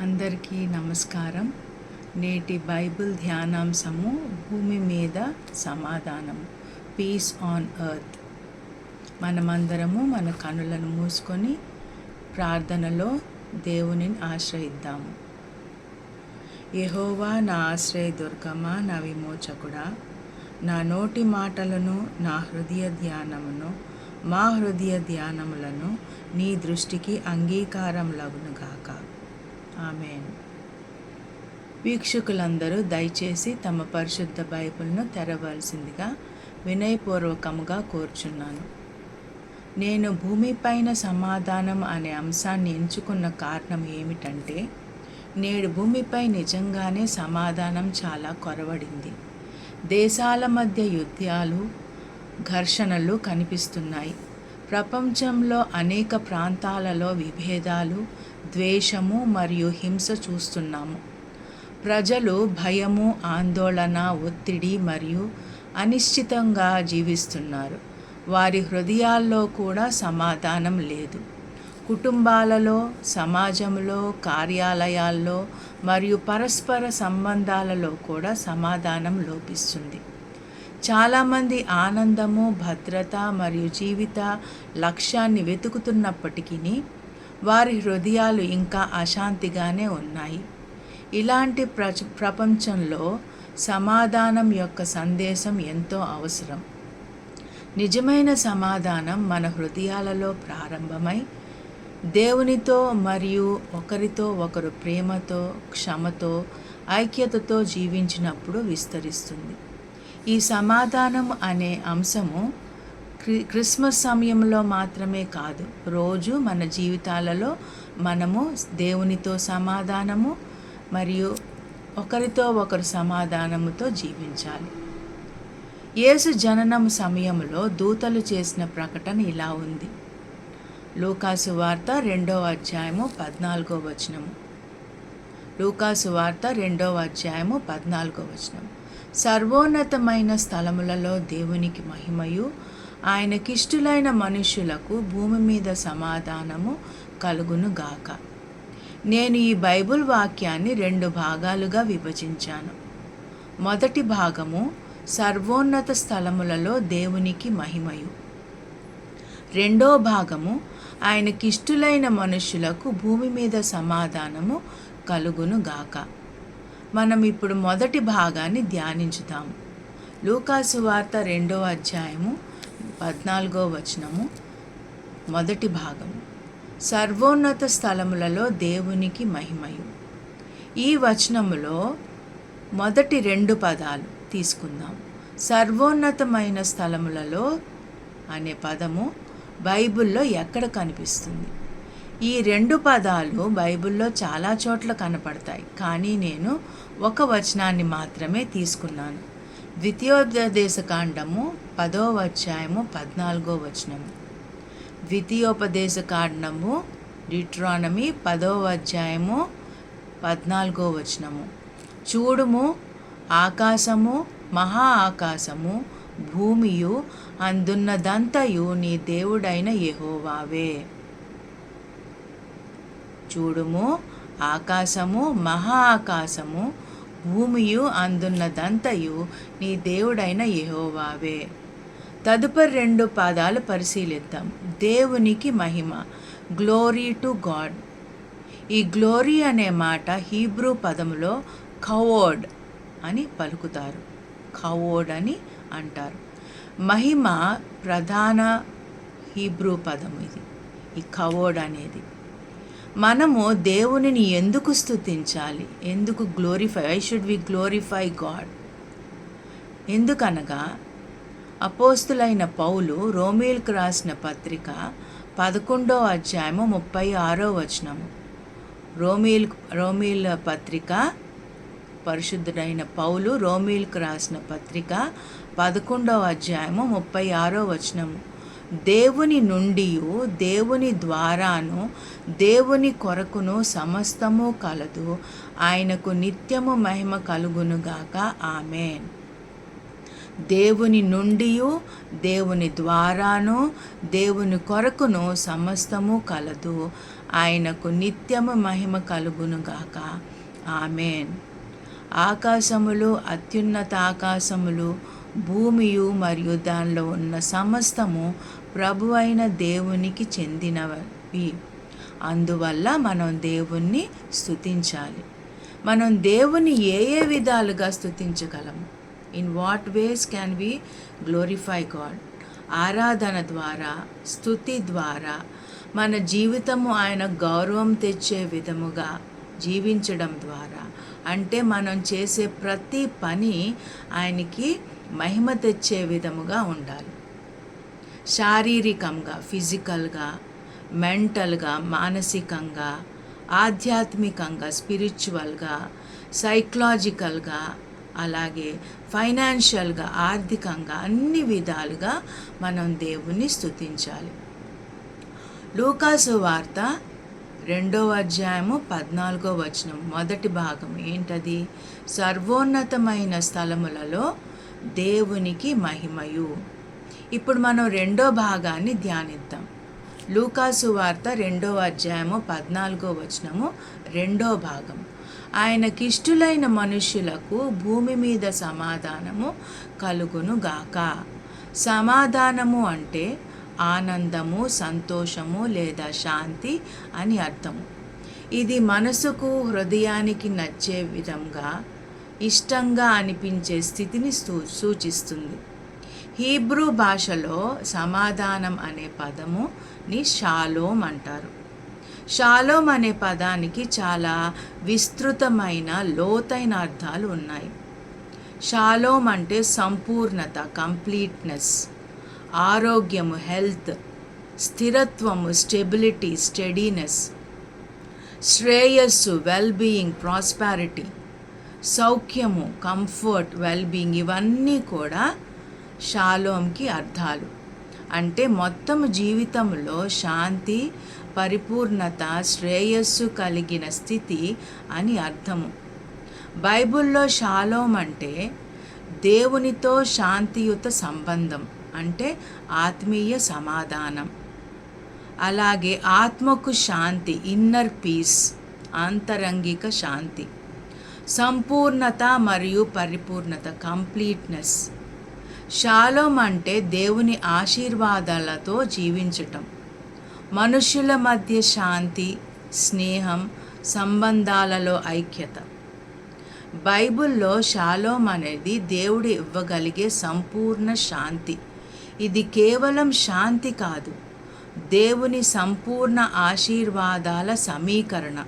అందరికీ నమస్కారం. నేటి బైబిల్ ధ్యానాంశము భూమి మీద సమాధానం, పీస్ ఆన్ ఎర్త్. మనమందరము మన కనులను మూసుకొని ప్రార్థనలో దేవునిని ఆశ్రయిద్దాము. యెహోవా నా ఆశ్రయదుర్గమా, నా విమోచకుడా, నా నోటి మాటలను, నా హృదయ ధ్యానమును, మా హృదయ ధ్యానములను నీ దృష్టికి అంగీకారములగునుగాక. ఆమేన్. వీక్షకులందరూ దయచేసి తమ పరిశుద్ధ బైబిల్ను తెరవలసిందిగా వినయపూర్వకముగా కోరుచున్నాను. నేను భూమిపైన సమాధానం అనే అంశాన్ని ఎంచుకున్న కారణం ఏమిటంటే, నేడు భూమిపై నిజంగానే సమాధానం చాలా కొరవడింది. దేశాల మధ్య యుద్ధాలు, ఘర్షణలు కనిపిస్తున్నాయి. ప్రపంచంలో అనేక ప్రాంతాలలో విభేదాలు, ద్వేషము మరియు హింస చూస్తున్నాము. ప్రజలు భయము, ఆందోళన, ఒత్తిడి మరియు అనిశ్చితంగా జీవిస్తున్నారు. వారి హృదయాల్లో కూడా సమాధానం లేదు. కుటుంబాలలో, సమాజంలో, కార్యాలయాల్లో మరియు పరస్పర సంబంధాలలో కూడా సమాధానం లోపిస్తుంది. చాలామంది ఆనందము, భద్రత మరియు జీవిత లక్ష్యాన్ని వెతుకుతున్నప్పటికీ వారి హృదయాలు ఇంకా అశాంతిగానే ఉన్నాయి. ఇలాంటి ప్రపంచంలో సమాధానం యొక్క సందేశం ఎంతో అవసరం. నిజమైన సమాధానం మన హృదయాలలో ప్రారంభమై దేవునితో మరియు ఒకరితో ఒకరు ప్రేమతో, క్షమతో, ఐక్యతతో జీవించినప్పుడు విస్తరిస్తుంది. ఈ సమాధానం అనే అంశము క్రిస్మస్ సమయంలో మాత్రమే కాదు, రోజు మన జీవితాలలో మనము దేవునితో సమాధానము మరియు ఒకరితో ఒకరు సమాధానముతో జీవించాలి. యేసు జననం సమయంలో దూతలు చేసిన ప్రకటన ఇలా ఉంది. లూకాసు వార్త 2వ అధ్యాయము 14వ వచనము. లూకాసు వార్త 2వ అధ్యాయము 14వ వచనము. సర్వోన్నతమైన స్థలములలో దేవునికి మహిమయు, ఆయనకిష్టులైన మనుష్యులకు భూమి మీద సమాధానము కలుగును గాక. నేను ఈ బైబిల్ వాక్యాన్ని 2 భాగాలుగా విభజించాను. మొదటి భాగము సర్వోన్నత స్థలములలో దేవునికి మహిమయు. రెండో భాగము ఆయనకిష్టులైన మనుష్యులకు భూమి మీద సమాధానము కలుగును గాక. మనం ఇప్పుడు మొదటి భాగాన్ని ధ్యానించుతాము. లూకాసు వార్త 2వ అధ్యాయము 14వ వచనము, మొదటి భాగము. సర్వోన్నత స్థలములలో దేవునికి మహిమయు. ఈ వచనములో మొదటి 2 పదాలు తీసుకుందాం. సర్వోన్నతమైన స్థలములలో అనే పదము బైబిల్లో ఎక్కడ కనిపిస్తుంది? ఈ 2 పదాలు బైబిల్లో చాలా చోట్ల కనపడతాయి, కానీ నేను ఒక వచనాన్ని మాత్రమే తీసుకున్నాను. ద్వితీయోపదేశకాండము 10వ అధ్యాయము 14వ వచనము. ద్వితీయోపదేశకాండము డిట్రానమీ 10వ అధ్యాయము 14వ వచనము. చూడుము, ఆకాశము, మహా ఆకాశము, భూమియు అందున్నదంతయు నీ దేవుడైన యెహోవావే. చూడుము, ఆకాశము, మహా ఆకాశము, భూమియు అందున్నదంతయు నీ దేవుడైన యెహోవావే. తదుపరి 2 పదాలు పరిశీలిద్దాం. దేవునికి మహిమ, గ్లోరీ టు గాడ్. ఈ గ్లోరీ అనే మాట హీబ్రూ పదములో కవోడ్ అని పలుకుతారు. కవోడ్ అని అంటారు. మహిమ ప్రధాన హీబ్రూ పదము ఇది, ఈ కవోడ్ అనేది. మనము దేవునిని ఎందుకు స్తుతించాలి? ఎందుకు glorify? Why should we glorify God? ఎందుకనగా అపోస్తులైన పౌలు రోమీలకు రాసిన పత్రిక 11వ అధ్యాయము 36వ వచనము. రోమీల పత్రిక, పరిశుద్ధుడైన పౌలు రోమీలకు రాసిన పత్రిక 11వ అధ్యాయము 36వ వచనము. దేవుని నుండియు, దేవుని ద్వారాను, దేవుని కొరకును సమస్తము కలదు, ఆయనకు నిత్యము మహిమ కలుగునుగాక. ఆమేన్. దేవుని నుండియు, దేవుని ద్వారాను, దేవుని కొరకును సమస్తము కలదు, ఆయనకు నిత్యము మహిమ కలుగునుగాక. ఆమేన్. ఆకాశములు, అత్యున్నత ఆకాశములు, భూమియు మరియు దానిలో ఉన్న సమస్తము ప్రభువైన దేవునికి చెందినవి. అందువల్ల మనం దేవుణ్ణి స్తుతించాలి. మనం దేవుని ఏ ఏ విధాలుగా స్తుతించగలము? In what ways can we glorify God? ఆరాధన ద్వారా, స్తుతి ద్వారా, మన జీవితము ఆయన గౌరవం తెచ్చే విధముగా జీవించడం ద్వారా, అంటే మనం చేసే ప్రతి పని ఆయనకి మహిమ తెచ్చే విధముగా ఉండాలి. శారీరకంగా, ఫిజికల్గా, మెంటల్గా, మానసికంగా, ఆధ్యాత్మికంగా, స్పిరిచువల్గా, సైకలాజికల్గా, అలాగే ఫైనాన్షియల్గా, ఆర్థికంగా, అన్ని విధాలుగా మనం దేవుణ్ణి స్తుతించాలి. లూకాసు వార్త 2వ అధ్యాయము 14వ వచనం మొదటి భాగం ఏంటది? సర్వోన్నతమైన స్థలములలో దేవునికి మహిమయు. ఇప్పుడు మనం రెండో భాగాన్ని ధ్యానిద్దాం. లూకాసు వార్త 2వ అధ్యాయము 14వ వచనము రెండో భాగం. ఆయనకిష్టులైన మనుష్యులకు భూమి మీద సమాధానము కలుగునుగాక. సమాధానము అంటే ఆనందము, సంతోషము లేదా శాంతి అని అర్థము. ఇది మనసుకు, హృదయానికి నచ్చే విధంగా, ఇష్టంగా అనిపించే స్థితిని సూచిస్తుంది. హీబ్రూ భాషలో సమాధానం అనే పదముని షాలోమ్ అంటారు. షాలోమ్ అనే పదానికి చాలా విస్తృతమైన, లోతైన అర్థాలు ఉన్నాయి. షాలోమ్ అంటే సంపూర్ణత, కంప్లీట్నెస్, ఆరోగ్యము, హెల్త్, స్థిరత్వము, స్టెబిలిటీ, స్టెడీనెస్, శ్రేయస్సు, వెల్బీయింగ్, ప్రాస్పారిటీ, సౌఖ్యము, కంఫర్ట్, వెల్బీయింగ్, ఇవన్నీ కూడా షాలోమ్కి అర్థాలు. అంటే మొత్తం జీవితంలో శాంతి, పరిపూర్ణత, శ్రేయస్సు కలిగిన స్థితి అని అర్థము. బైబిల్లో షాలోమ్ అంటే దేవునితో శాంతియుత సంబంధం, అంటే ఆత్మీయ సమాధానం. అలాగే ఆత్మకు శాంతి, ఇన్నర్ పీస్, ఆంతరంగిక శాంతి. సంపూర్ణత మరియు పరిపూర్ణత, కంప్లీట్నెస్. షాలోమ్ అంటే దేవుని ఆశీర్వాదాలతో జీవించటం, మనుషుల మధ్య శాంతి, స్నేహం, సంబంధాలలో ఐక్యత. బైబిల్లో షాలోమ్ అనేది దేవుడు ఇవ్వగలిగే సంపూర్ణ శాంతి. ఇది కేవలం శాంతి కాదు, దేవుని సంపూర్ణ ఆశీర్వాదాల సమీకరణ,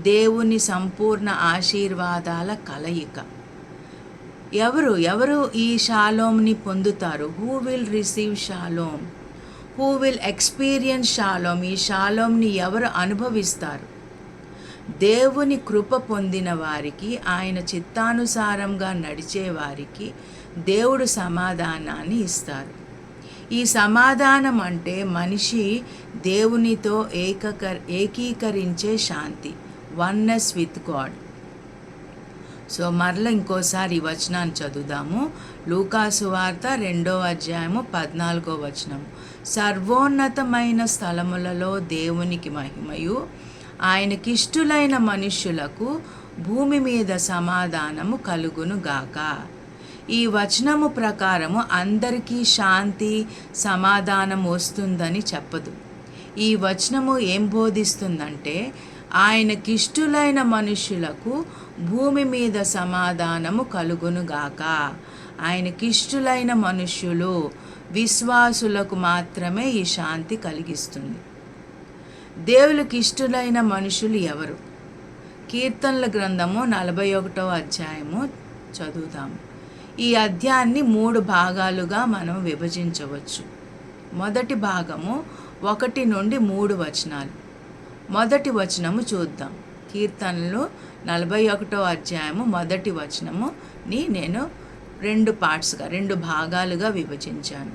దేవుని సంపూర్ణ ఆశీర్వాదాల కలయిక. ఎవరు ఈ షాలోమ్ని పొందుతారు? Who will receive shalom? Who will experience shalom? ఈ షాలోమ్ని ఎవరు అనుభవిస్తారు? దేవుని కృప పొందిన వారికి, ఆయన చిత్తానుసారంగా నడిచే వారికి దేవుడు సమాధానాన్ని ఇస్తారు. ఈ సమాధానం అంటే మనిషి దేవునితో ఏకీకరించే శాంతి, వన్నెస్ విత్ గాడ్. సో మరలా ఇంకోసారి ఈ వచనాన్ని చదువుదాము. లూకాసు వార్త 2వ అధ్యాయము 14వ వచనం. సర్వోన్నతమైన స్థలములలో దేవునికి మహిమయు, ఆయనకిష్టులైన మనుష్యులకు భూమి మీద సమాధానము కలుగునుగాక. ఈ వచనము ప్రకారము అందరికీ శాంతి, సమాధానం వస్తుందని చెప్పదు. ఈ వచనము ఏం బోధిస్తుందంటే, ఆయనకిష్టులైన మనుష్యులకు భూమి మీద సమాధానము కలుగునుగాక. ఆయనకిష్టులైన మనుష్యులు, విశ్వాసులకు మాత్రమే ఈ శాంతి కలిగిస్తుంది. దేవునికి ఇష్టలైన మనుషులు ఎవరు? కీర్తనల గ్రంథము 41వ అధ్యాయము చదువుతాము. ఈ అధ్యాయాన్ని 3 భాగాలుగా మనం విభజించవచ్చు. మొదటి భాగము 1 నుండి 3 వచనాలు. మొదటి వచనము చూద్దాం. కీర్తనలు 41వ అధ్యాయము మొదటి వచనముని నేను 2 భాగాలుగా విభజించాను.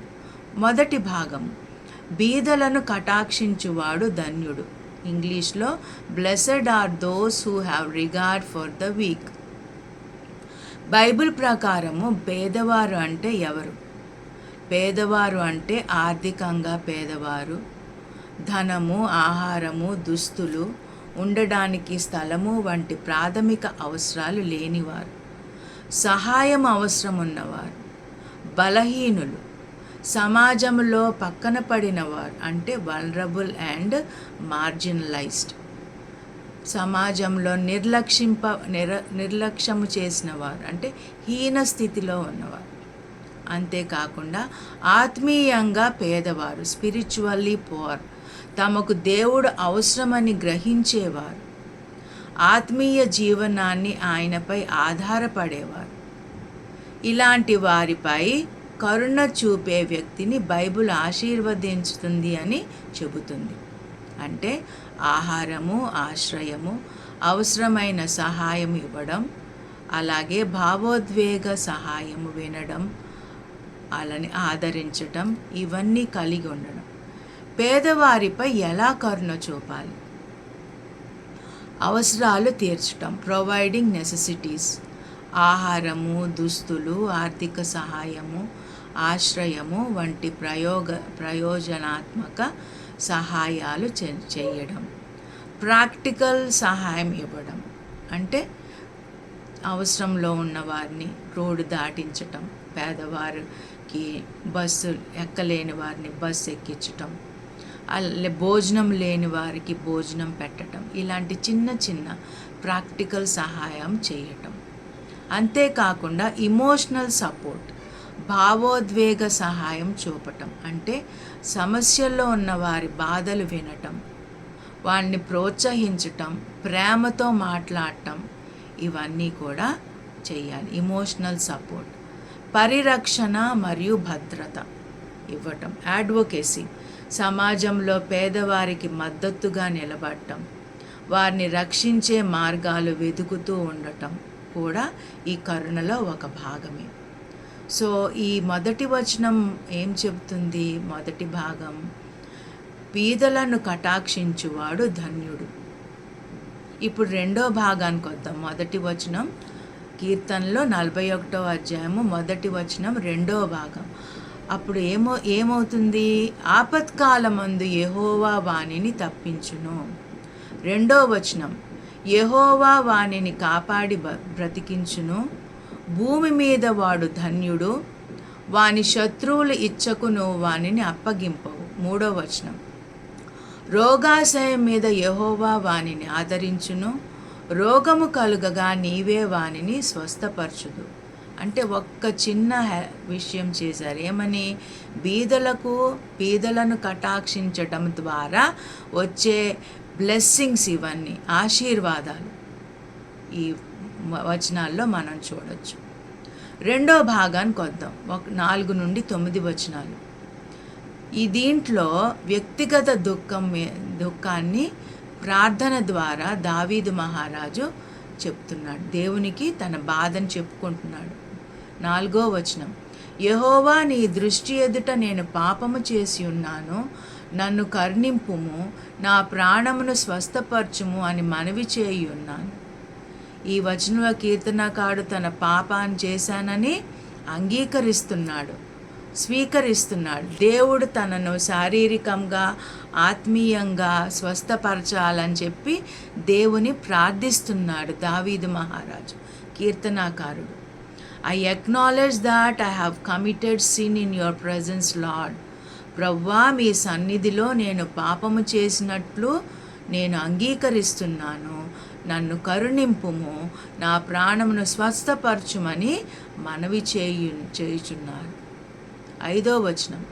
మొదటి భాగము, బీదలను కటాక్షించువాడు ధన్యుడు. ఇంగ్లీష్లో blessed are those who have regard for the weak. Bible ప్రకారము పేదవారు అంటే ఎవరు? పేదవారు అంటే ఆర్థికంగా పేదవారు, ధనము, ఆహారము, దుస్తులు, ఉండడానికి స్థలము వంటి ప్రాథమిక అవసరాలు లేనివారు, సహాయం అవసరం ఉన్నవారు, బలహీనులు, సమాజంలో పక్కన పడినవారు అంటే వల్నరబుల్ అండ్ మార్జినలైజ్డ్, సమాజంలో నిర్లక్ష్యము చేసిన వారు అంటే హీన స్థితిలో ఉన్నవారు, అంతేకాకుండా ఆత్మీయంగా పేదవారు స్పిరిచువల్లీ పోర్, తమకు దేవుడు అవసరమని గ్రహించేవారు, ఆత్మీయ జీవనాన్ని ఆయనపై ఆధారపడేవారు. ఇలాంటి వారిపై కరుణ చూపే వ్యక్తిని బైబిల్ ఆశీర్వదించుతుంది అని చెబుతుంది. అంటే ఆహారము, ఆశ్రయము, అవసరమైన సహాయం ఇవ్వడం, అలాగే భావోద్వేగ సహాయము వినడం, అలాని ఆదరించడం, ఇవన్నీ కలిగి ఉండడం. పేదవారిపై ఎలా కరుణ చూపాలి? అవసరాలు తీర్చడం, ప్రొవైడింగ్ నెసెసిటీస్, ఆహారము, దుస్తులు, ఆర్థిక సహాయము, ఆశ్రయము వంటి ప్రయోజనాత్మక సహాయాలు చేయడం. ప్రాక్టికల్ సహాయం ఇవ్వడం అంటే అవసరంలో ఉన్న వారిని రోడ్డు దాటించటం, పేదవారికి బస్సు ఎక్కలేని వారిని బస్సు ఎక్కించటం, భోజనం లేని వారికి భోజనం పెట్టడం, ఇలాంటి చిన్న చిన్న ప్రాక్టికల్ సహాయం చేయటం. అంతేకాకుండా ఇమోషనల్ సపోర్ట్, భావోద్వేగ సహాయం చూపటం అంటే సమస్యల్లో ఉన్న వారి బాధలు వినటం, వారిని ప్రోత్సహించటం, ప్రేమతో మాట్లాడటం, ఇవన్నీ కూడా చేయాలి. Emotional support. పరిరక్షణ మరియు భద్రత ఇవ్వటం, అడ్వొకేసీ, సమాజంలో పేదవారికి మద్దతుగా నిలబడటం, వారిని రక్షించే మార్గాలు వెతుకుతూ ఉండటం కూడా ఈ కరుణలో ఒక భాగమే. సో ఈ మొదటి వచనం ఏం చెబుతుంది? మొదటి భాగం, పీదలను కటాక్షించువాడు ధన్యుడు. ఇప్పుడు రెండో భాగానికి వద్దాం. మొదటి వచనం కీర్తనలో 41వ అధ్యాయము మొదటి వచనం రెండో భాగం. అప్పుడు ఏమవుతుంది? ఆపత్కాలమందు యెహోవా వానిని తప్పించును. రెండో వచనం, యెహోవా వానిని కాపాడి బ్రతికించును. భూమి మీద వాడు ధన్యుడు, వాని శత్రువులు ఇచ్చకును వానిని అప్పగింపవు. మూడో వచనం, రోగాశయం మీద యెహోవా వానిని ఆదరించును, రోగము కలుగగా నీవే వానిని స్వస్థపరచుదు. అంటే ఒక్క చిన్న విషయం చేశారు. ఏమని? బీదలను కటాక్షించటం ద్వారా వచ్చే బ్లెస్సింగ్స్, ఇవన్నీ ఆశీర్వాదాలు ఈ వచనాల్లో మనం చూడొచ్చు. రెండో భాగానికి వద్దాం. 4 నుండి 9 వచనాలు. దీంట్లో వ్యక్తిగత దుఃఖాన్ని ప్రార్థన ద్వారా దావీదు మహారాజు చెప్తున్నాడు. దేవునికి తన బాధను చెప్పుకుంటున్నాడు. 4వ వచనం, యెహోవా నీ దృష్టి ఎదుట నేను పాపము చేసి ఉన్నాను, నన్ను కరుణింపుము, నా ప్రాణమును స్వస్థపరచుము అని మనవి చేయి ఉన్నాను. ఈ వచనంలో కీర్తనకారుడు తన పాపాన్ని చేశానని స్వీకరిస్తున్నాడు. దేవుడు తనను శారీరకంగా, ఆత్మీయంగా స్వస్థపరచాలని చెప్పి దేవుని ప్రార్థిస్తున్నాడు దావీదు మహారాజు, కీర్తనాకారుడు. I acknowledge that I have committed sin in your presence Lord. ప్రవ్వా, మీ సన్నిధిలో నేను పాపము చేసినట్లు నేను అంగీకరిస్తున్నాను, నన్ను కరుణింపుము, నా ప్రాణమును స్వస్థపరచుమని మనవి చేయుచున్నారు. 5వ వచనం,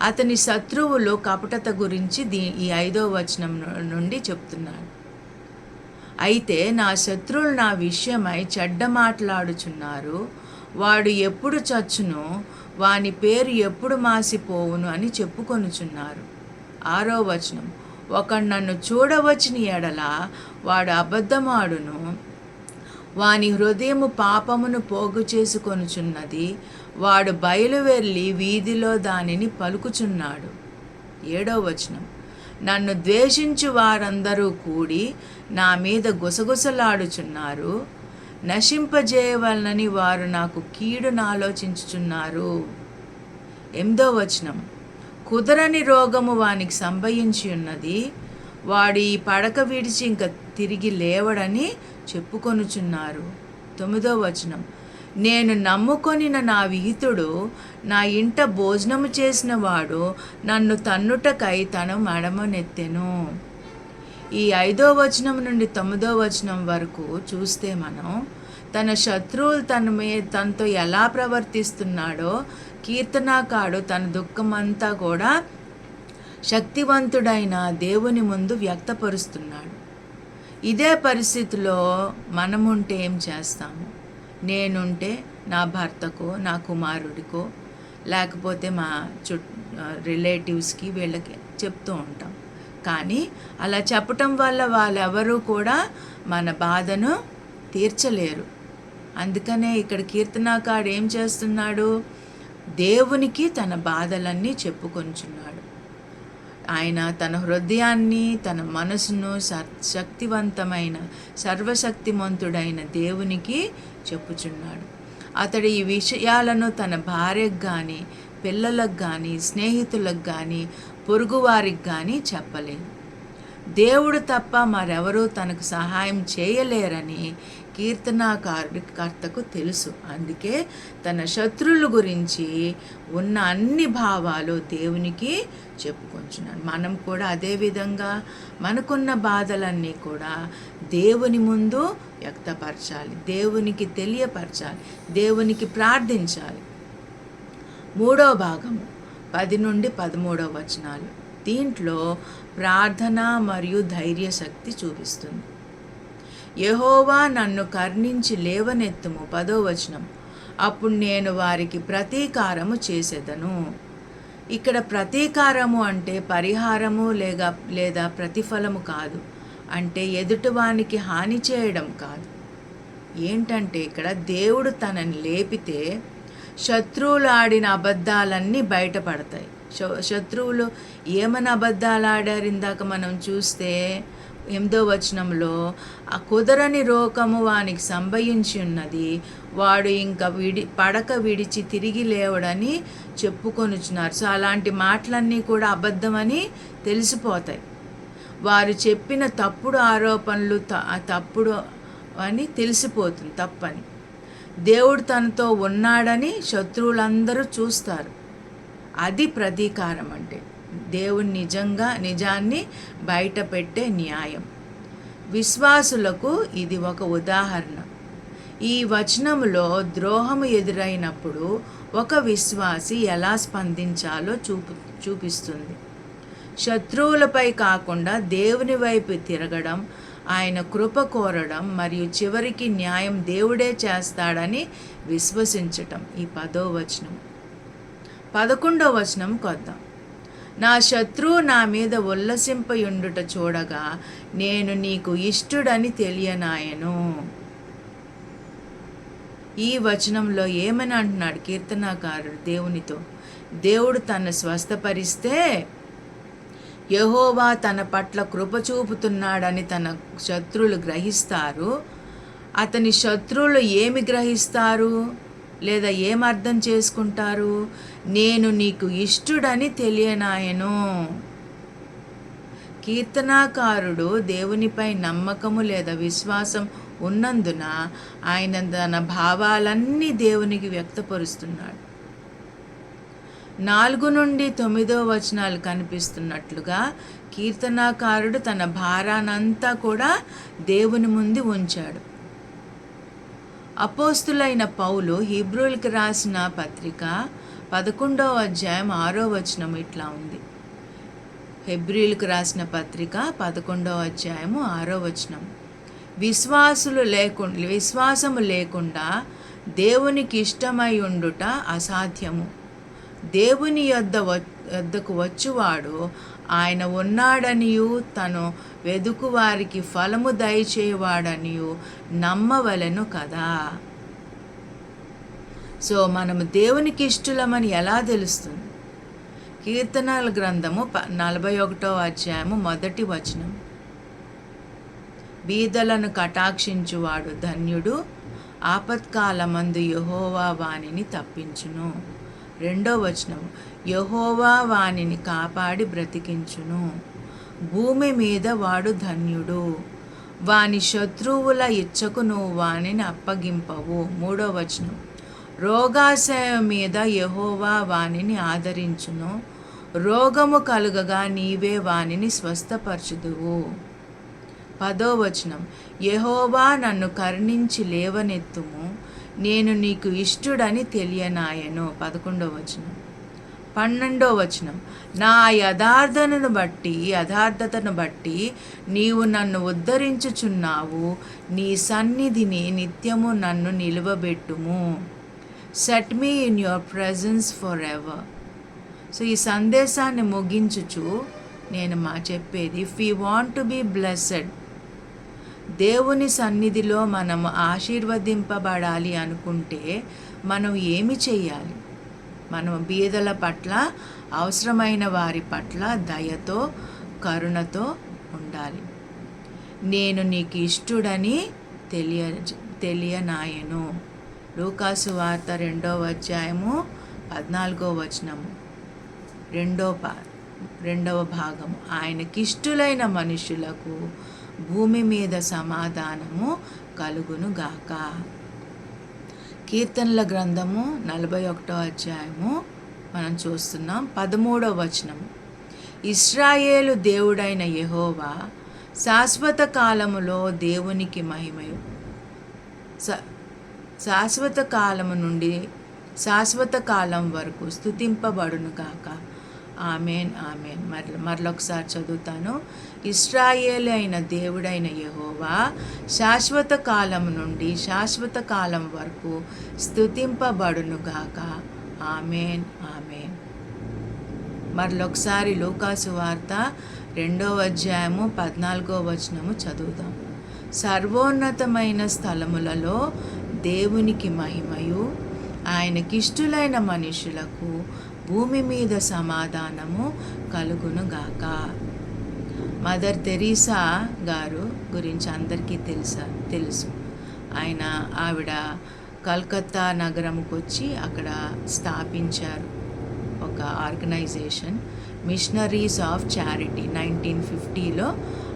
అతని శత్రువులు కపటత గురించి ఈ 5వ వచనం నుండి చెప్తున్నాడు. అయితే నా శత్రువులు నా విషయమై చెడ్డ మాట్లాడుచున్నారు, వాడు ఎప్పుడు చచ్చును, వాని పేరు ఎప్పుడు మాసిపోవును అని చెప్పుకొనుచున్నారు. 6వ వచనం, ఒకడు నన్ను చూడవచ్చిన ఎడల వాడు అబద్ధమాడును, వాని హృదయము పాపమును పోగు చేసుకొనుచున్నది, వాడు బయలువెళ్ళి వీధిలో దానిని పలుకుచున్నాడు. 7వ వచనం, నన్ను ద్వేషించు వారందరూ కూడి నా మీద గుసగుసలాడుచున్నారు, నశింపజేయవలనని వారు నాకు కీడును ఆలోచించుచున్నారు. 8వ వచనం, కుదరని రోగము వానికి సంభవించి ఉన్నది, వాడు ఈ పడక విడిచి ఇంక తిరిగి లేవడని చెప్పుకొనుచున్నారు. 9వ వచనం, నేను నమ్ముకొనిన నా విహితుడు, నా ఇంట భోజనము చేసిన వాడు నన్ను తన్నుటకై తన మడమనెత్తెను. ఈ 5వ వచనం నుండి 9వ వచనం వరకు చూస్తే మనం తన శత్రువులు తనతో ఎలా ప్రవర్తిస్తున్నాడో కీర్తనాకారుడు తన దుఃఖమంతా కూడా శక్తివంతుడైన దేవుని ముందు వ్యక్తపరుస్తున్నాడు. ఇదే పరిస్థితిలో మనముంటే ఏం చేస్తాము? నేనుంటే నా భర్తకో, నా కుమారుడికో, లేకపోతే మా రిలేటివ్స్కి వీళ్ళకి చెప్తూ ఉంటాం. కానీ అలా చెప్పటం వల్ల వాళ్ళెవరూ కూడా మన బాధను తీర్చలేరు. అందుకనే ఇక్కడ కీర్తనాకారుడు ఏం చేస్తున్నాడు? దేవునికి తన బాధలన్నీ చెప్పుకొంచున్నాడు. ఆయన తన హృదయాన్ని, తన మనసును శక్తివంతమైన సర్వశక్తిమంతుడైన దేవునికి చెప్పుచున్నాడు. అతడు ఈ విషయాలను తన భార్యకు కానీ, పిల్లలకు కానీ, స్నేహితులకు కానీ, పొరుగువారికి కానీ చెప్పలేదు. దేవుడు తప్ప మరెవరూ తనకు సహాయం చేయలేరని కీర్తనాకర్తకు తెలుసు. అందుకే తన శత్రువుల గురించి ఉన్న అన్ని భావాలు దేవునికి చెప్పుకొంచున్నాడు. మనం కూడా అదేవిధంగా మనకున్న బాధలన్నీ కూడా దేవుని ముందు వ్యక్తపరచాలి, దేవునికి తెలియపరచాలి, దేవునికి ప్రార్థించాలి. 3వ భాగము 10 నుండి 13వ వచనాలు. దీంట్లో ప్రార్థన మరియు ధైర్య శక్తి చూపిస్తుంది. యెహోవా నన్ను కరుణించి లేవనెత్తుము. 10వ వచనం, అప్పుడు నేను వారికి ప్రతీకారము చేసేదను. ఇక్కడ ప్రతీకారము అంటే పరిహారము లేదా ప్రతిఫలము కాదు. అంటే ఎదుటివానికి హాని చేయడం కాదు. ఏంటంటే ఇక్కడ దేవుడు తనని లేపితే శత్రువులు ఆడిన అబద్ధాలన్నీ బయటపడతాయి. శత్రువులు ఏమని అబద్ధాలు ఆడారు? ఇందాక మనం చూస్తే 8వ వచనంలో, ఆ కుదరని రోగము వానికి సంభవించి ఉన్నది, వాడు ఇంకా పడక విడిచి తిరిగి లేవడని చెప్పుకొనుచున్నారు. సో అలాంటి మాటలన్నీ కూడా అబద్ధమని తెలిసిపోతాయి. వారు చెప్పిన తప్పుడు ఆరోపణలు తప్పుడు అని తెలిసిపోతుంది, తప్పని. దేవుడు తనతో ఉన్నాడని శత్రువులందరూ చూస్తారు. అది ప్రతీకారం అంటే. దేవుని నిజాన్ని బయట పెట్టే న్యాయం. విశ్వాసులకు ఇది ఒక ఉదాహరణ. ఈ వచనములో ద్రోహము ఎదురైనప్పుడు ఒక విశ్వాసి ఎలా స్పందించాలో చూపిస్తుంది. శత్రువులపై కాకుండా దేవుని వైపు తిరగడం, ఆయన కృప కోరడం మరియు చివరికి న్యాయం దేవుడే చేస్తాడని విశ్వసించటం. ఈ 10వ వచనం. 11వ వచనం కొద్దాం. నా శత్రువు నా మీద ఉల్లసింపయుండుట చూడగా నేను నీకు ఇష్టుడని తెలియనాయను. ఈ వచనంలో ఏమని అంటున్నాడు కీర్తనాకారుడు దేవునితో? దేవుడు తను స్వస్థపరిస్తే యెహోవా తన పట్ల కృప చూపుతున్నాడని తన శత్రువులు గ్రహిస్తారు. అతని శత్రువులు ఏమి గ్రహిస్తారు లేదా ఏమర్థం చేసుకుంటారు? నేను నీకు ఇష్టుడని తెలియనాయను. కీర్తనాకారుడు దేవునిపై నమ్మకము లేదా విశ్వాసం ఉన్నందున ఆయన తన భావాలన్నీ దేవునికి వ్యక్తపరుస్తున్నాడు. 4 నుండి 9వ వచనాలు కనిపిస్తున్నట్లుగా కీర్తనాకారుడు తన భారానంతా కూడా దేవుని ముందు ఉంచాడు. అపోస్తులైన పౌలు హీబ్రూలకు రాసిన పత్రిక 11వ అధ్యాయం 6వ వచనం ఇట్లా ఉంది. హెబ్రీలకు రాసిన పత్రిక 11వ అధ్యాయము 6వ వచనం, విశ్వాసము లేకుండా దేవునికి ఇష్టమై ఉండుట అసాధ్యము. దేవుని యొద్దకు వచ్చువాడు ఆయన ఉన్నాడనియు తను వెదుకు వారికి ఫలము దయచేవాడనియు నమ్మవలెను కదా. సో మనము దేవునికి ఇష్టలమని ఎలా తెలుస్తుంది? కీర్తనల గ్రంథము 41వ అధ్యాయము 1వ వచనం, బీదలను కటాక్షించువాడు ధన్యుడు, ఆపత్కాలమందు యెహోవా వానిని తప్పించును. 2వ వచనం, యెహోవా వానిని కాపాడి బ్రతికించును, భూమి మీద వాడు ధన్యుడు, వాని శత్రువుల ఇచ్చకు నువ్వు వానిని అప్పగింపవు. 3వ వచనం, రోగాశయం మీద యెహోవా వానిని ఆదరించును, రోగము కలుగగా నీవే వానిని స్వస్థపరచుదువు. 10వ వచనం, యెహోవా నన్ను కరుణించి లేవనెత్తుము, నేను నీకు ఇష్టుడని తెలియనాయను. 11వ వచనం. 12వ వచనం, నా యథార్థతను బట్టి నీవు నన్ను ఉద్ధరించుచున్నావు, నీ సన్నిధిని నిత్యము నన్ను నిలువబెట్టుము. Set me in your presence for ever. So ఈ సందేశాన్ని ముగించుచు నేను చెప్పేది, if you want to be blessed, దేవుని సన్నిధిలో మనం ఆశీర్వదింపబడాలి అనుకుంటే మనం ఏమి చేయాలి? మనం బీదల పట్ల, అవసరమైన వారి పట్ల దయతో, కరుణతో ఉండాలి. నేను నీకు ఇష్టుడని తెలియనాయను. లూకాసు వార్త 2వ అధ్యాయము 14వ వచనము, రెండవ భాగము, ఆయనకిష్టులైన మనుషులకు భూమి మీద సమాధానము కలుగునుగాక. కీర్తనల గ్రంథము 41వ అధ్యాయము మనం చూస్తున్నాం. 13వ వచనము, ఇశ్రాయేలు దేవుడైన యెహోవా శాశ్వత కాలములో దేవునికి మహిమయు, శాశ్వత కాలము నుండి శాశ్వత కాలం వరకు స్తుతింపబడునుగాక. Amen, amen. మరొకసారి చదువుతాను. ఇశ్రాయేలు అయిన దేవుడైన యెహోవా శాశ్వత కాలం నుండి శాశ్వత కాలం వరకు స్తుతింపబడునుగాక. Amen, amen. మరొకసారి లూకాసు వార్త 2వ అధ్యాయము 14వ వచనము చదువుదాం. సర్వోన్నతమైన స్థలములలో దేవునికి మహిమయు, ఆయనకిష్టులైన మనుషులకు భూమి మీద సమాధానము కలుగునుగాక. మదర్ తెరీసా గారు గురించి అందరికీ తెలుసు. ఆవిడ కలకత్తా నగరంకి వచ్చి అక్కడ స్థాపించారు ఒక ఆర్గనైజేషన్, మిషనరీస్ ఆఫ్ చారిటీ. 1950లో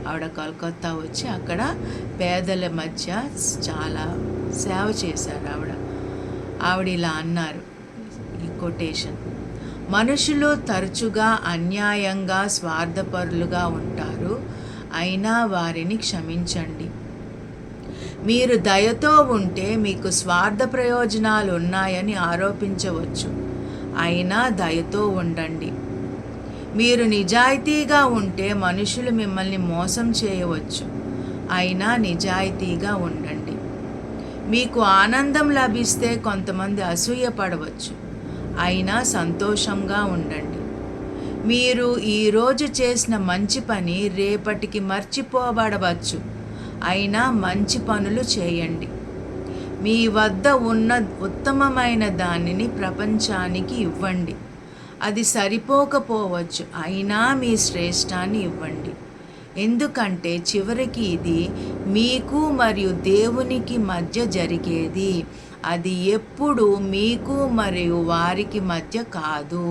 ఆవిడ కలకత్తా వచ్చి అక్కడ పేదల మధ్య చాలా సేవ చేశారు. ఆవిడ ఇలా అన్నారు, ఈ కొటేషన్, మనుషులు తరచుగా అన్యాయంగా స్వార్థపరులుగా ఉంటారు, అయినా వారిని క్షమించండి. మీరు దయతో ఉంటే మీకు స్వార్థ ప్రయోజనాలు ఉన్నాయని ఆరోపించవచ్చు, అయినా దయతో ఉండండి. మీరు నిజాయితీగా ఉంటే మనుషులు మిమ్మల్ని మోసం చేయవచ్చు, అయినా నిజాయితీగా ఉండండి. మీకు ఆనందం లభిస్తే కొంతమంది అసూయపడవచ్చు, అయినా సంతోషంగా ఉండండి. మీరు ఈరోజు చేసిన మంచి పని రేపటికి మర్చిపోబడవచ్చు, అయినా మంచి పనులు చేయండి. మీ వద్ద ఉన్న ఉత్తమమైన దానిని ప్రపంచానికి ఇవ్వండి. అది సరిపోకపోవచ్చు, అయినా మీ శ్రేష్టాన్ని ఇవ్వండి. ఎందుకంటే చివరికి ఇది మీకు మరియు దేవునికి మధ్య జరిగేది. అది ఎప్పుడు మీకు మరియు వారికి మధ్య కాదు.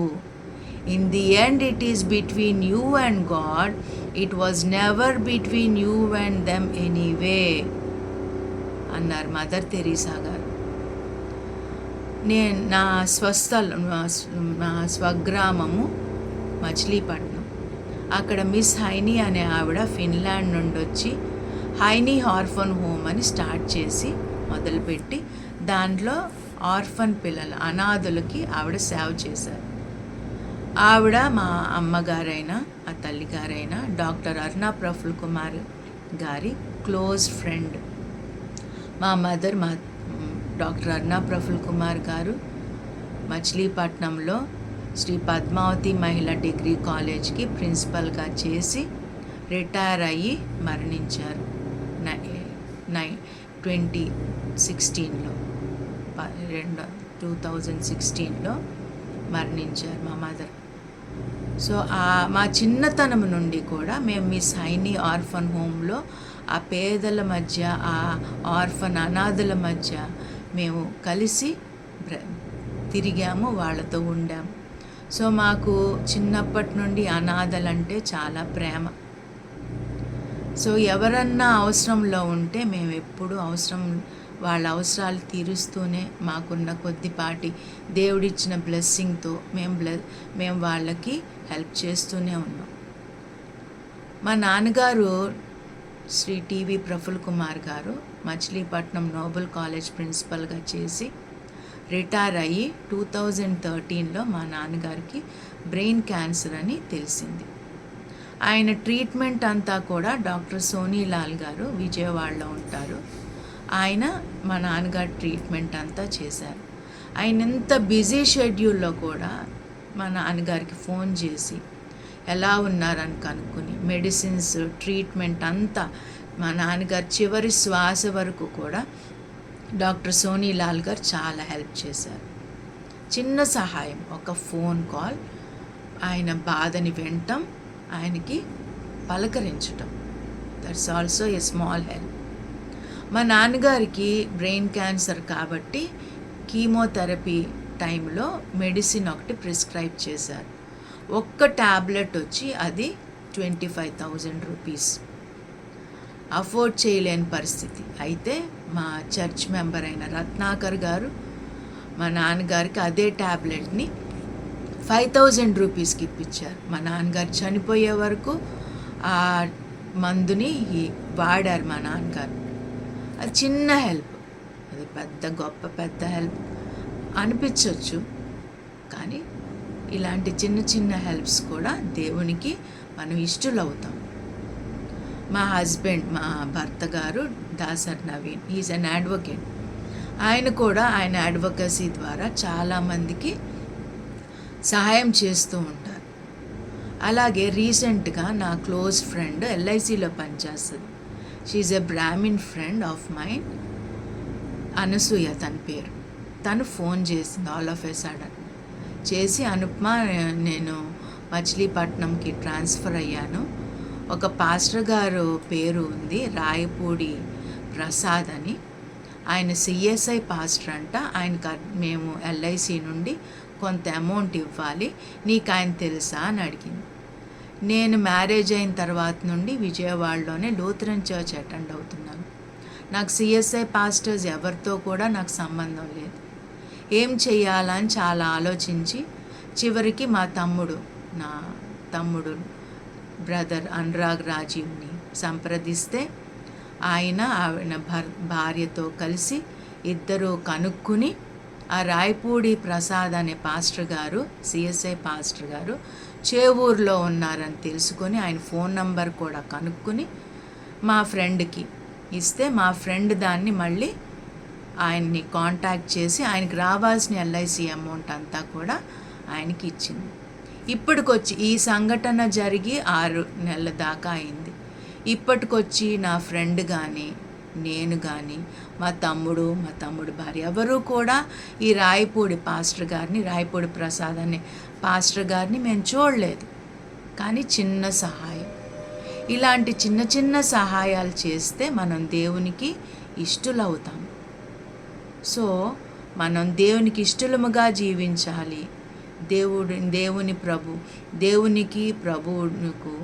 In the end it is between you and God. It was never between you and them anyway అన్నారు మదర్ తెరీసా గారు. నేను నా స్వగ్రామము మచిలీపట్నం. అక్కడ మిస్ హైనీ అనే ఆవిడ ఫిన్లాండ్ నుండి వచ్చి హైనీ ఆర్ఫన్ హోమ్ అని స్టార్ట్ చేసి మొదలుపెట్టి దాంట్లో ఆర్ఫన్ పిల్లలు, అనాథులకి ఆవిడ సేవ చేశారు. ఆవిడ మా అమ్మగారైన, ఆ తల్లిగారైన డాక్టర్ అరుణా ప్రఫుల్ కుమార్ గారి క్లోజ్ ఫ్రెండ్. మా మదర్ డాక్టర్ అరుణా ప్రఫుల్ కుమార్ గారు మచిలీపట్నంలో శ్రీ పద్మావతి మహిళా డిగ్రీ కాలేజ్కి ప్రిన్సిపల్గా చేసి రిటైర్ అయ్యి మరణించారు 2016లో మరణించారు మా మదర్. సో మా చిన్నతనం నుండి కూడా మేము మిస్ హైనీ ఆర్ఫన్ హోమ్లో ఆ పేదల మధ్య, ఆ ఆర్ఫన్ అనాథుల మధ్య మేము కలిసి తిరిగాము, వాళ్ళతో ఉండాము. సో మాకు చిన్నప్పటి నుండి అనాథలంటే చాలా ప్రేమ. సో ఎవరన్నా అవసరంలో ఉంటే మేము ఎప్పుడు వాళ్ళ అవసరాలు తీరుస్తూనే మాకున్న కొద్దిపాటి దేవుడిచ్చిన బ్లెస్సింగ్తో మేము వాళ్ళకి హెల్ప్ చేస్తూనే ఉన్నాం. మా నాన్నగారు శ్రీ టీవీ ప్రఫుల్ కుమార్ గారు మచిలీపట్నం నోబెల్ కాలేజ్ ప్రిన్సిపల్గా చేసి రిటైర్ అయ్యి 2013లో మా నాన్నగారికి బ్రెయిన్ క్యాన్సర్ అని తెలిసింది. ఆయన ట్రీట్మెంట్ అంతా కూడా డాక్టర్ సోనీలాల్ గారు విజయవాడలో ఉంటారు. ఆయన మా నాన్నగారి ట్రీట్మెంట్ అంతా చేశారు. ఆయన ఎంత బిజీ షెడ్యూల్లో కూడా మా నాన్నగారికి ఫోన్ చేసి ఎలా ఉన్నారని కనుక్కొని మెడిసిన్స్ ట్రీట్మెంట్ అంతా మా నాన్నగారు చివరి శ్వాస వరకు కూడా డాక్టర్ సోనీలాల్ గారు చాలా హెల్ప్ చేశారు. చిన్న సహాయం, ఒక ఫోన్ కాల్, ఆయన బాధని వినటం, ఆయనకి పలకరించటం, that's also a small help. మా నాన్నగారికి బ్రెయిన్ క్యాన్సర్ కాబట్టి కీమోథెరపీ టైంలో మెడిసిన్ ఒకటి ప్రిస్క్రైబ్ చేశారు. ఒక్క ట్యాబ్లెట్ వచ్చి అది 25,000 రూపీస్. అఫోర్డ్ చేయలేని పరిస్థితి. అయితే మా చర్చ్ మెంబర్ అయిన రత్నాకర్ గారు మా నాన్నగారికి అదే ట్యాబ్లెట్ని 5,000 రూపీస్కి ఇప్పించారు. మా నాన్నగారు చనిపోయే వరకు ఆ మందుని వాడారు మా నాన్నగారు. అది చిన్న హెల్ప్, అది పెద్ద హెల్ప్ అనిపించవచ్చు, కానీ ఇలాంటి చిన్న చిన్న హెల్ప్స్ కూడా దేవునికి మనం ఇష్టలవుతాం. మా హస్బెండ్, మా భర్త గారు Dasari Naveen, is an advocate. ఆయన కూడా ఆయన అడ్వకసీ ద్వారా చాలామందికి సహాయం చేస్తూ ఉంటారు. అలాగే రీసెంట్గా నా క్లోజ్ ఫ్రెండ్ ఎల్ఐసిలో పనిచేస్తుంది. She a Brahmin friend of mind, Anasuya తన పేరు. తను ఫోన్ చేసింది ఆల్ ఆఫ్ ఎ సడన్ చేసి, అనుపమ నేను మచిలీపట్నంకి ట్రాన్స్ఫర్ అయ్యాను, ఒక పాస్టర్ గారు పేరు ఉంది రాయపూడి ప్రసాద్ అని, ఆయన సిఎస్ఐ పాస్టర్ అంట, మేము ఎల్ఐసి నుండి కొంత అమౌంట్ ఇవ్వాలి, నీకు ఆయన తెలుసా అని అడిగింది. నేను మ్యారేజ్ అయిన తర్వాత నుండి విజయవాడలోనే లూథరన్ చర్చ్ అటెండ్ అవుతున్నాను. నాకు సిఎస్ఐ పాస్టర్స్ ఎవరితో కూడా నాకు సంబంధం లేదు. ఏం చెయ్యాలని చాలా ఆలోచించి చివరికి మా నా తమ్ముడు బ్రదర్ అనురాగ్ రాజీవ్ని సంప్రదిస్తే ఆయన భార్యతో కలిసి ఇద్దరు కనుక్కుని ఆ రాయపూడి ప్రసాద్ అనే పాస్టర్ గారు, సిఎస్ఐ పాస్టర్ గారు చేవూరులో ఉన్నారని తెలుసుకొని ఆయన ఫోన్ నంబర్ కూడా కనుక్కుని మా ఫ్రెండ్కి ఇస్తే, మా ఫ్రెండ్ దాన్ని మళ్ళీ ఆయన్ని కాంటాక్ట్ చేసి ఆయనకి రావాల్సిన ఎల్ఐసి అమౌంట్ అంతా కూడా ఆయనకి ఇచ్చింది. ఇప్పటికొచ్చి ఈ సంఘటన జరిగి 6 నెలల దాకా అయింది. ఇప్పటికొచ్చి నా ఫ్రెండ్ కానీ నేను కానీ మా తమ్ముడు భార్య ఎవరూ కూడా ఈ రాయపూడి పాస్టర్ గారిని, రాయపూడి ప్రసాద్ అనే పాస్టర్ గారిని మేము చూడలేదు. కానీ చిన్న సహాయం, ఇలాంటి చిన్న చిన్న సహాయాలు చేస్తే మనం దేవునికి ఇష్టలవుతాం. సో మనం దేవునికి ఇష్టలముగా జీవించాలి. దేవునికి ప్రభువుకు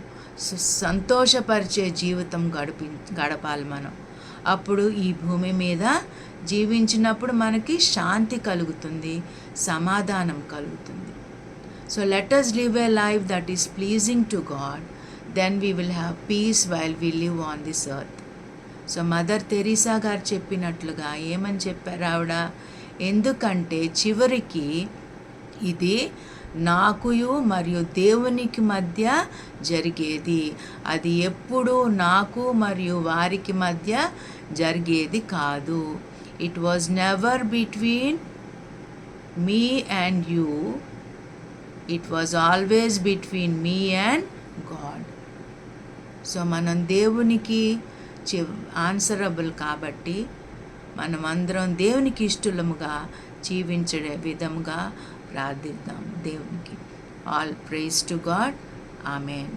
సంతోషపరిచే జీవితం గడపాలి మనం. అప్పుడు ఈ భూమి మీద జీవించినప్పుడు మనకి శాంతి కలుగుతుంది, సమాధానం కలుగుతుంది. So let us live a life that is pleasing to God, then we will have peace while we live on this earth. So mother Teresa గారు చెప్పినట్లుగా ఏమని చెప్పారు ఆవిడ, ఎందుకంటే చివరికి ఇది నాకుయు మరియు దేవునికి మధ్య జరిగేది, అది ఎప్పుడూ నాకు మరియు వారికి మధ్య జరిగేది కాదు. It was never between me and you, it was always between me and God. So మనం దేవునికి ఆన్సరబుల్ కాబట్టి మనం అందరం దేవునికి ఇష్టలముగా జీవించే విధముగా ప్రార్థిద్దాం దేవునికి. All praise to God. Amen.